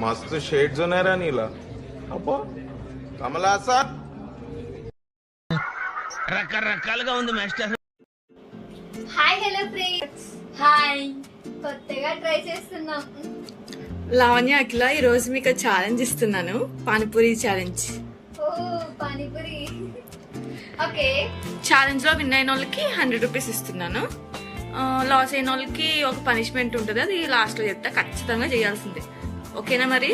मस्त शेड्स ఉన్నాయి రా నీలా అబ్బో కమలా సార్ రకరకాలుగా ఉంది master. Hi hello friends, hi. కొత్తగా ట్రై చేస్తున్నాం. లావణ్య అఖిల, ఈ రోజు మీకు ఛాలెంజ్ ఇస్తున్నాను, పానీపూరి ఛాలెంజ్. ఓ పానీపూరి, ఓకే. ఛాలెంజ్ లో విన్ అయిన వాళ్ళకి 100 రూపీస్ ఇస్తున్నాను. లాస్ అయిన వాళ్ళకి ఒక పనిష్మెంట్ ఉంటుంది, అది లాస్ట్ లో చెప్తా, ఖచ్చితంగా చేయాల్సిందే. ఓకేనా మరి?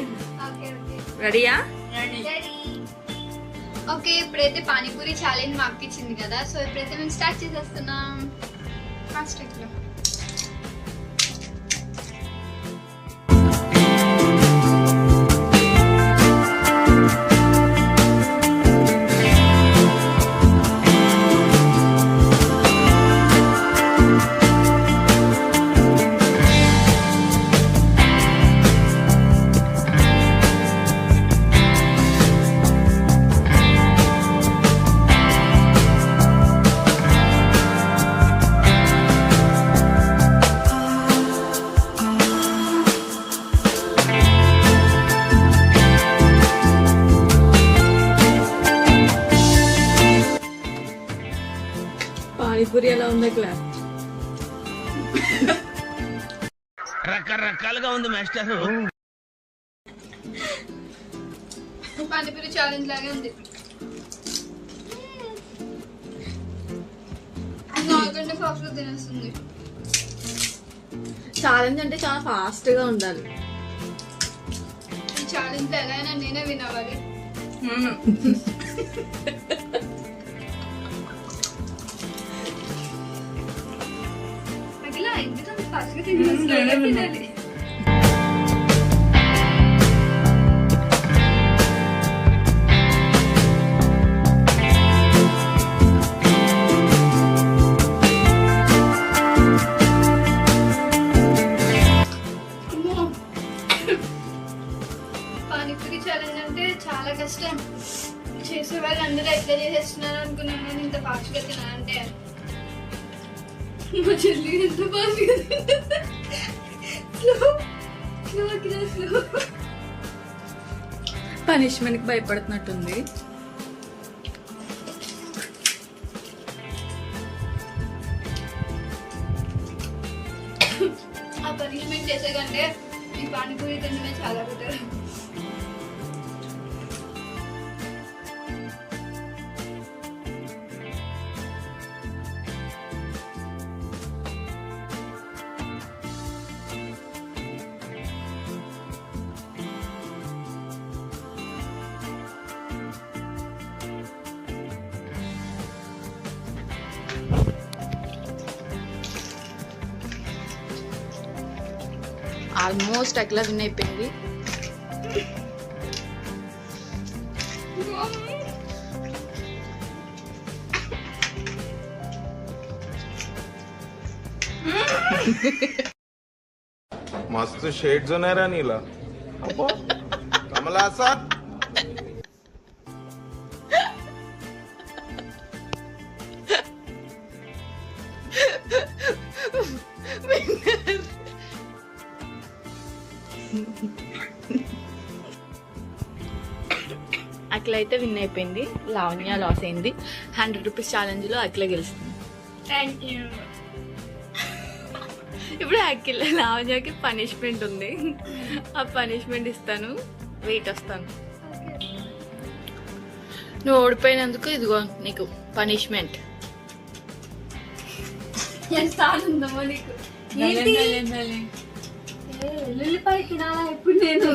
ఓకే ఓకే, రెడీయా? రెడీ. ఓకే, ఇప్పుడైతే పానీపూరి ఛాలెంజ్ మాకు ఇచ్చింది కదా, సో ఇప్పుడైతే మేము స్టార్ట్ చేసేస్తున్నాం. ఫాస్ట్ లో పానీపూరి ఎలా ఉందా అఖిల? రకరకాలుగా ఉంది మాస్టర్. పానీపూరి ఛాలెంజ్ లాగే ఉంది. నాకంటే ఫాస్ట్ గా తినేస్తుంది. ఛాలెంజ్ అంటే చాలా ఫాస్ట్ గా ఉండాలి. ఈ ఛాలెంజ్ ఎలా అయినా నేనే వినవాలి. అఖిల ఎందుకంటే ఫాస్ట్ గా తినాలి. పానీపూరి ఛాలెంజ్ అంటే చాలా కష్టం. చేసే వాళ్ళు అందరూ ఎట్లా చేసేస్తున్నారు అనుకున్నాను, కానీ ఇంత ఫాస్ట్ గా తినాలంటే మా చెల్లి ఎంత ఫాస్ట్ గా స్లో. పనిష్మెంట్ కి భయపడుతున్నట్టుంది. ఆ పనిష్మెంట్ చేసే కంటే ఈ పానీపూరి తినడమే చాలా బెటర్. ఆల్మోస్ట్ అఖిల విన్ అయిపోయింది. मस्त शेड्स ఉన్నాయి రా నీలా అబ్బో కమలా సార్ అఖిల అయితే విన్ అయిపోయింది, లావణ్య లాస్ అయింది. 100 రూపీస్ ఛాలెంజ్ లో అఖిల గెలుస్తుంది. Thank you. ఇప్పుడు అఖిల లావణ్యకి పనిష్మెంట్ ఉంది, ఆ పనిష్మెంట్ ఇస్తాను, వెయిట్ వస్తాను. నువ్వు ఓడిపోయినందుకు ఇదిగో నీకు పనిష్మెంట్. ఎంత ఆనందమో నీకు. ఎల్లుల్లిపాయ తినాలా ఎప్పుడు నేను?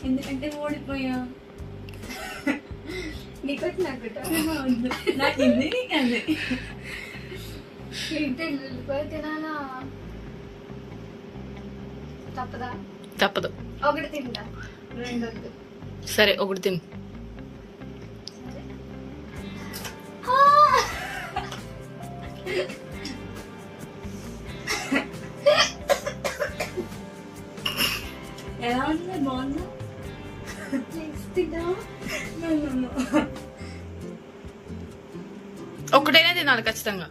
ఎందుకంటే ఓడిపోయా. నీకొచ్చి నాకుట ఏంటి ఎల్లుల్లిపాయ తినాలా? తప్పదా? తప్పదు. ఒకటి తింటా, రెండు వద్దు. సరే ఒకటి తిను. ఎలా ఉంది? బాగుందా? తింటా. ఒకటైనా తినాలి ఖచ్చితంగా.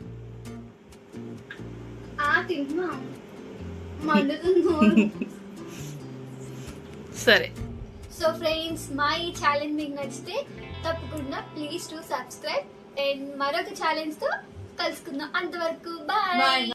తింటున్నా, మండుతుంది. సరే. సో ఫ్రెండ్స్, మా ఈ ఛాలెంజ్ మీకు నచ్చితే తప్పకుండా ప్లీజ్ టు సబ్స్క్రైబ్ అండ్ మరొక ఛాలెంజ్ తో కలుసుకుందాం. అంతవరకు బాయ్.